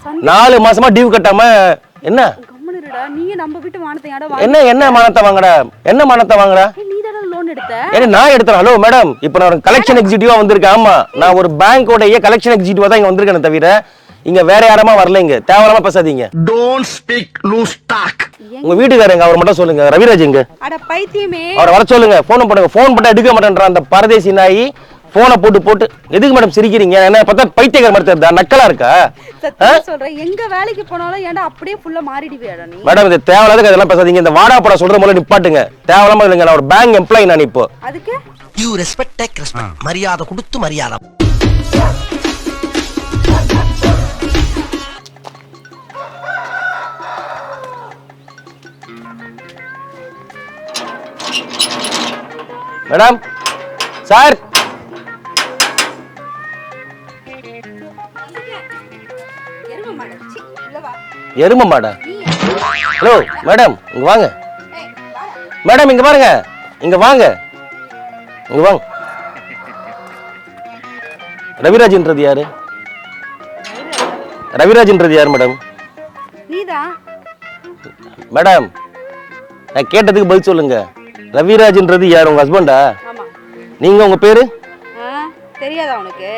4 மாசமா டியூ கட்டாம என்ன நீங்க நம்ம வீட்டு மானத்தை என்ன மானத்தை வாங்கடா? என்ன மானத்தை வாங்கடா? நீ தான லோன் எடுத்த? ஏன்னா நான் எடுத்தேன். ஹலோ மேடம், இப்போ நான் கலெக்ஷன் எக்ஸிக்யூட்டிவா வந்திருக்கேன். ஆமா, நான் ஒரு பேங்கோட கலெக்ஷன் எக்ஸிக்யூட்டிவா தான் இங்க வந்திருக்கேன் தவிர இங்க வேற யாரமா வரலைங்க. தேவலாம பேசாதீங்க. Don't speak loose talk. உங்க வீட்டுக்காரங்க அவர் மட்டும் சொல்லுங்க. ரவிராஜ் எங்க? அட பைத்தியமே, அவரை வர சொல்லுங்க. போன் பண்ணுங்க. போன் பண்ணா எடுக்க மாட்டேன்ற அந்த பரதேசி நாய் போனை போட்டு எதுக்கு மேடம் சிரிக்கிறீங்க? என்ன பார்த்தா பைத்தியக்கார மாதிரி தெரியுதா? நக்கலா இருக்கா? சொல்றேன், எங்க வேலைக்கு போனாலும் ஏன்டா அப்படியே ஃபுல்லா மாறிடுவியாடா நீ? மேடம், இது தேவலாத அதெல்லாம் பேசாதீங்க. இந்த வாடா போட சொல்ற போல நிப்பாட்டுங்க. தேவலாம இல்லைங்க. நான் ஒரு பேங்க் எம்ப்ளாயி. நான் இப்போ அதுக்கு யூ ரெஸ்பெக்ட் டேக் ரெஸ்பெக்ட். மரியாதை கொடுத்து மரியாதை. மேடம் சார், எரும மாடா? ஹலோ மேடம், இங்க வாங்க. மேடம் இங்க பாருங்க, இங்க வாங்க, இங்க வாங்க. ரவிராஜ்ன்றது யாரு? ரவிராஜ்ன்றது யாரு மேடம்? நீதான் மேடம், நான் கேட்டதுக்கு பதில் சொல்லுங்க. ரவிராஜ்ன்றது யார்? உங்க ஹஸ்பண்டா? ஆமா. நீங்க உங்க பேரு தெரியாதா உனக்கு?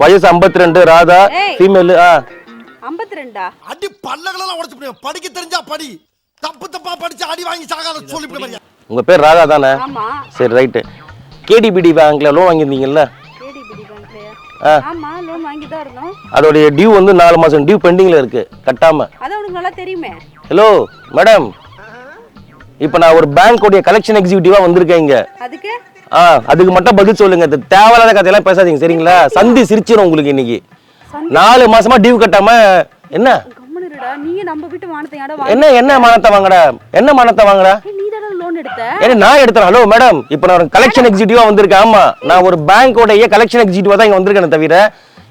வயசு 52, ராதா, ஃபீமேல். 52 அடி பல்லகளெல்லாம் உடைச்சு போடு. படிக்க தெரிஞ்சா படி, தப்பு தப்பா படிச்சு அடி வாங்கி சாகாத சொல்லிவிடு. உங்க பேர் ராதா தானே? ஆமா. சரி ரைட்டு. கேடிபிடி பேங்க்ல லோன் வாங்கியிருந்தீங்கல்ல? கேடிபிடி பேங்க்லயா? ஆமா, லோன் வாங்கி தான் இருந்தோம். அதோட டியூ வந்து 4 மாசம் டியூ பெண்டிங்ல இருக்கு, கட்டாம. அது உனக்கு நல்லா தெரியுமே. ஹலோ மேடம், இப்போ நான் ஒரு பேங்கோட கலெக்ஷன் எக்ஸிக்யூட்டிவா வந்திருக்கேன் இங்க. அதுக்கு அதுக்கு மட்டும் பதில் சொல்லுங்க. இந்த தேவையில்லாத கதையெல்லாம் பேசாதீங்க சரிங்களா? சந்தி சிரிச்சிரும் உங்களுக்கு இன்னைக்கு. 4 மாசமா டியூ கட்டாம என்ன? நீ நம்ம வீட்டு மானத்தை என்ன மானத்தை வாங்கடா? என்ன மானத்தை வாங்கடா? நீ தான லோன் எடுத்த? ஏன்னா நான் எடுத்தேன். ஹலோ மேடம், இப்போ நான் கலெக்ஷன் எக்ஸிக்யூட்டிவா வந்திருக்கேன். ஆமா, நான் ஒரு பேங்கோட கலெக்ஷன் எக்ஸிக்யூட்டிவா தான் இங்க வந்திருக்கேன் தவிர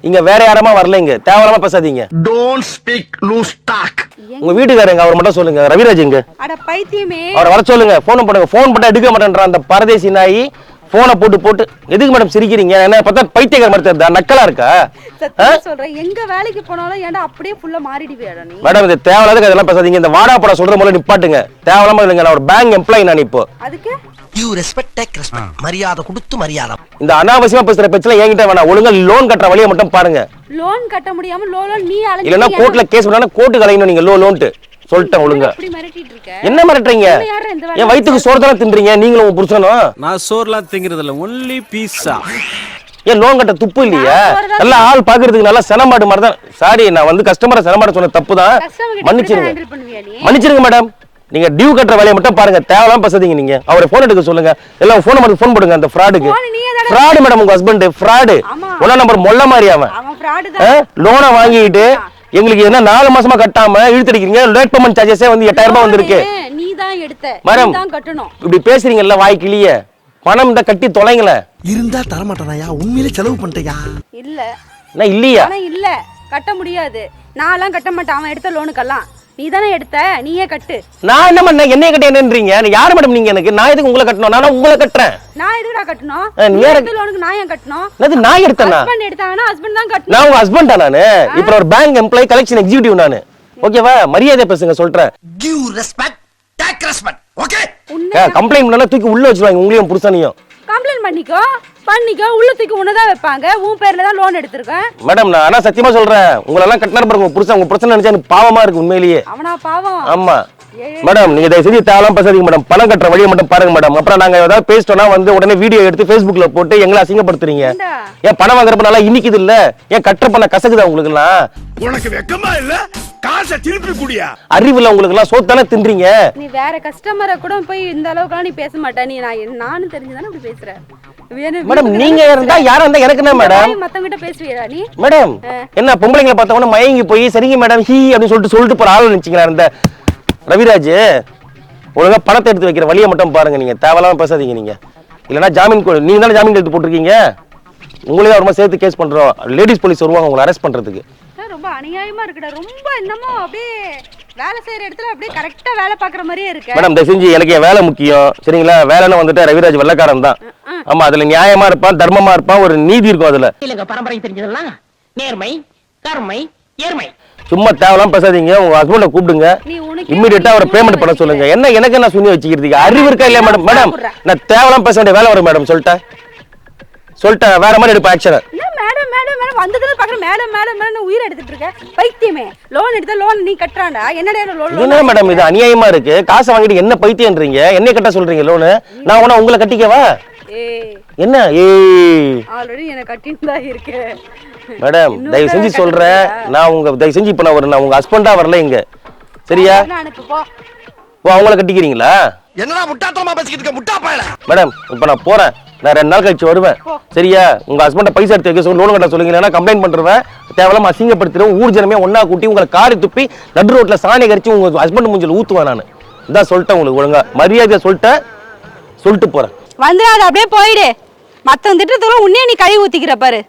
இங்க வேற யாரமா வரலைங்க. தேவலாம பேசாதீங்க. Don't speak loose talk. உங்க வீட்டுக்காரங்க அவர் மட்டும் சொல்லுங்க. ரவிராஜ் எங்க? அட பைத்தியமே, அவரை வர சொல்லுங்க. போன் பண்ணுங்க. போன் பண்ணா எடுக்க மாட்டேன்ற அந்த பரதேசி நாய் போனை போட்டு எதுக்கு மேடம் சிரிக்கிறீங்க? என்ன பார்த்தா பைத்தியக்கார மாதிரி தெரியுதா? நக்கலா இருக்கா? சொல்றேன், எங்க வேலைக்கு போனாலும் ஏன்டா அப்படியே ஃபுல்லா மாறிடுவியாடா நீ? மேடம், இது தேவலாத அதெல்லாம் பேசாதீங்க. இந்த வாடா போட சொல்ற போல நிப்பாட்டுங்க. தேவலாம இல்லைங்க. நான் ஒரு பேங்க் எம்ப்ளாயி. நான் இப்போ அதுக்கு யூ ரெஸ்பெக்ட் டேக் ரெஸ்பெக்ட். மரியாதை கொடுத்து மரியாதை. இந்த அனாவசியமா பேசுற பேச்சல என்கிட்ட வேணாம். ஒழுங்கா லோன் கட்டுற வழியை மட்டும் பாருங்க. லோன் கட்ட முடியாம லோன் நீ அலைஞ்சு இல்லனா கோர்ட்ல கேஸ் பண்ணா கோர்ட் கலையணும். நீங்க லோன்ட்டு சொல்லிட்டேன் ஒழுங்கா. இப்படி மிரட்டிட்டு இருக்க? என்ன மிரட்டறீங்க? ஏன் வயித்துக்கு சோறு தான தின்றீங்க நீங்களும் உங்க புருஷனும்? நான் சோறுலாம் திங்கிறது இல்ல, ஒன்லி பீஸா. ஏன் லோன் கட்ட துப்பு இல்லையா? நல்லா ஆள் பாக்குறதுக்கு நல்லா செனமாடு மாதிரி தான். சாரி, நான் வந்து கஸ்டமரை செனமாடு சொன்ன தப்பு தான். மன்னிச்சிருங்க. மன்னிச்சிருங்க மேடம். நீங்க டியூ கட்டுற வேலையை மட்டும் பாருங்க. தேவலாம் பேசாதீங்க. நீங்க அவரை போன் எடுக்க சொல்லுங்க. எல்லாம் போன் மட்டும் போன் போடுங்க. அந்த ஃப்ராடுக்கு ஃப்ராடு மேடம். உங்க ஹஸ்பண்ட் ஃப்ராடு. ஒண்ணா நம்பர் மொல்ல மாதிரி அவன். லோனை வாங்கிட்டு எங்களுக்கு என்ன 4 மாசமா கட்டாம இழுத்தடிக்கிறீங்க. லேட் பேமெண்ட் சார்ஜஸே வந்து 8000 ரூபாய் வந்திருக்கு. நீ தான் எடுத்த, மேடம். நீ தான் கட்டணும். இப்படி பேசுறீங்கல்ல வாய் கிளிய. பணம் தான் கட்டி தொலைங்களே. இருந்தா தர மாட்டானயா? உண்மையிலே செலவு பண்ணிட்டயா? இல்ல என்ன இல்லையா? ஆனா இல்ல, கட்ட முடியாது. நான்லாம் கட்ட மாட்டேன். அவன் எடுத்த லோனுக்கெல்லாம் நீ தானே எடுத்த, நீயே கட்டு. நான் என்ன பண்ண? என்னைய கட்ட என்னன்றீங்க? யார் மேடம் நீங்க? எனக்கு நான் எதுக்கு உங்களை கட்டணும்? நானா உங்களை கட்டுறேன். நான் எதுக்குடா கட்டணும்? நீ எடுத்த லோனுக்கு நான் ஏன் கட்டணும்? அது நான் எடுத்தேனா? ஹஸ்பண்ட் எடுத்தாங்கன்னா ஹஸ்பண்ட் தான் கட்டணும். நான் உங்க ஹஸ்பண்டா? நானு இப்போ ஒரு பேங்க் எம்ப்ளாயி கலெக்ஷன் எக்ஸிக்யூட்டிவ் நானு. ஓகேவா? மரியாதை பேசுங்க சொல்றேன். Give respect take respect. Okay? Complaint பண்ணா தூக்கி உள்ள வச்சிருவாங்க உங்களையும் புருஷனையும். கம்ப்ளைன்ட் பண்ணிக்கோ உள்ள தூக்கி உன்னதான் வைப்பாங்க. உன் பேர்ல தான் லோன் எடுத்திருக்கேன். மேடம், நான் ஆனா சத்தியமா சொல்றேன், உங்களை எல்லாம் கட்டினார் பாருங்க உங்க புருஷன். உங்க புருஷன் நினைச்சா எனக்கு பாவமா இருக்கு உண்மையிலேயே. அவனா பாவம்? ஆமா மேடம், நீங்க தயவு செஞ்சு தேவலாம் பேசாதீங்க மேடம். பணம் கட்டுற வழியை மட்டும் பாருங்க மேடம். அப்புறம் நாங்க ஏதாவது பேசிட்டோம்னா வந்து உடனே வீடியோ எடுத்து Facebookல போட்டு எங்களை அசிங்கப்படுத்துறீங்க. ஏன் பணம் வாங்குறப்ப நல்லா இன்னிக்குது இல்ல? ஏன் கட்டுற பண்ண கசக்குதா உங்களுக்கு எல்லாம்? உனக்கு வெக்கமா இல்ல? காசை திருப்பி குடியா? அறிவுல உங்களுக்கு எல்லாம் சோத்தானே தின்றீங்க. நீ வேற கஸ்டமரை கூட போய் இந்த அளவுக்கு நீ பேச மாட்டே. நீ நானும் தெரிஞ்சுதானே இப்படி பேசுற. மேடம், நீங்க இருந்தா யாரா இருந்தா எனக்கு என்ன மேடம்? மத்தவங்கிட்ட பேசுவீரா நீ? மேடம், என்ன பொம்பளைங்களை பார்த்தவன மயங்கி போய் சரிங்க மேடம் ஹீ அப்படின்னு சொல்லிட்டு போற ஆள் நினைச்சீங்களா? இந்த ரவிராஜ் ஒழுங்கா பணத்தை எடுத்து வைக்கிற வழியை மட்டும் பாருங்க. நீங்க தேவையில்லாம பேசாதீங்க. நீங்க இல்லைன்னா ஜாமீன் நீங்க தானே ஜாமீன் எடுத்து போட்டிருக்கீங்க. உங்களே ஒரு சேர்த்து கேஸ் பண்றோம். லேடிஸ் போலீஸ் வருவாங்க உங்களை அரெஸ்ட் பண்றதுக்கு. ரொம்ப அநியாயமா இருக்குடா. ரொம்ப என்னமோ அப்படியே வேலை செய்யற இடத்துல அப்படியே கரெக்டா வேலை பாக்குற மாதிரியே இருக்கு. மேடம், தயவு செஞ்சு எனக்கு என் வேலை முக்கியம் சரிங்களா? வேலைன்னு வந்துட்டு ரவிராஜ் வெள்ளக்காரன் தான். ஆமா, அதுல நியாயமா இருப்பான், தர்மமா இருப்பான், ஒரு நீதி இருக்கும் அதுல. பரம்பரை தெரிஞ்சதெல்லாம் நேர்மை, கருமை, ஏர்மை. சும்மா தேவலாம் பேசாதீங்க. உங்க ஹஸ்பண்ட கூப்பிடுங்க, நீ உனக்கே இம்மிடியட்டா அவரை பேமெண்ட் பண்ண சொல்லுங்க. என்ன எனக்கு என்ன சுண்ணி வச்சுக்கிறதுக்கு அறிவு இருக்கா இல்லையா மேடம்? மேடம் நான் தேவலாம் பேச வேண்டிய வேலை வரும் மேடம். சொல்லிட்டேன் வேற மாதிரி எடுப்பேன் ஆக்ஷன். என்ன மேடம் மேடம் மேடம் வந்ததுல பாக்குற மேடம் மேடம் மேடம் உயிர் எடுத்துட்டு இருக்க பைத்தியமே. லோன் எடுத்தா லோன் நீ கட்டறான்டா. என்னடா லோன்? என்ன மேடம் இது அநியாயமா இருக்கு? காசை வாங்கிட்டு என்ன பைத்தியம்ன்றீங்க? என்ன கட்ட சொல்றீங்க லோனு? நான் உன உங்களை கட்டிக்கவா? என்ன ஆல்ரெடி என்ன கட்டிட்டு தான் இருக்கு மேடம். தயவு செஞ்சு சொல்றேன், நான் உங்க தயவு செஞ்சு இப்ப நான் உங்க ஹஸ்பண்டா வரல இங்க, சரியா? அனுப்பு போ. ஓ அவங்கள கட்டிக்கிறீங்களா? என்னடா முட்டாத்தனமா பேசிக்கிட்டு இருக்க முட்டா பயல. மேடம் இப்ப நான் போறேன், நான் 2 நாள் கழிச்சு வருவேன், சரியா? உங்க ஹஸ்பண்ட பைசா எடுத்து வைக்க சொல்லி லோன் கட்ட சொல்லுங்க, இல்லைன்னா கம்ப்ளைண்ட் பண்றேன். தேவையில்லாம அசிங்கப்படுத்துறேன். ஊர் ஜனமே ஒன்னா கூட்டி உங்களை காரி துப்பி நடு ரோட்ல சாணி கரிச்சு உங்க ஹஸ்பண்ட் மூஞ்சில ஊத்துவேன் நான். இதான் சொல்லிட்டேன் உங்களுக்கு, ஒழுங்கா மரியாதையா சொல்லிட்டு போறேன். வந்துடாத, அப்படியே போயிடு. மத்தவங்க திட்டத்துக்குள்ள உன்னே நீ கழுவி ஊத்திக்கிற பாரு.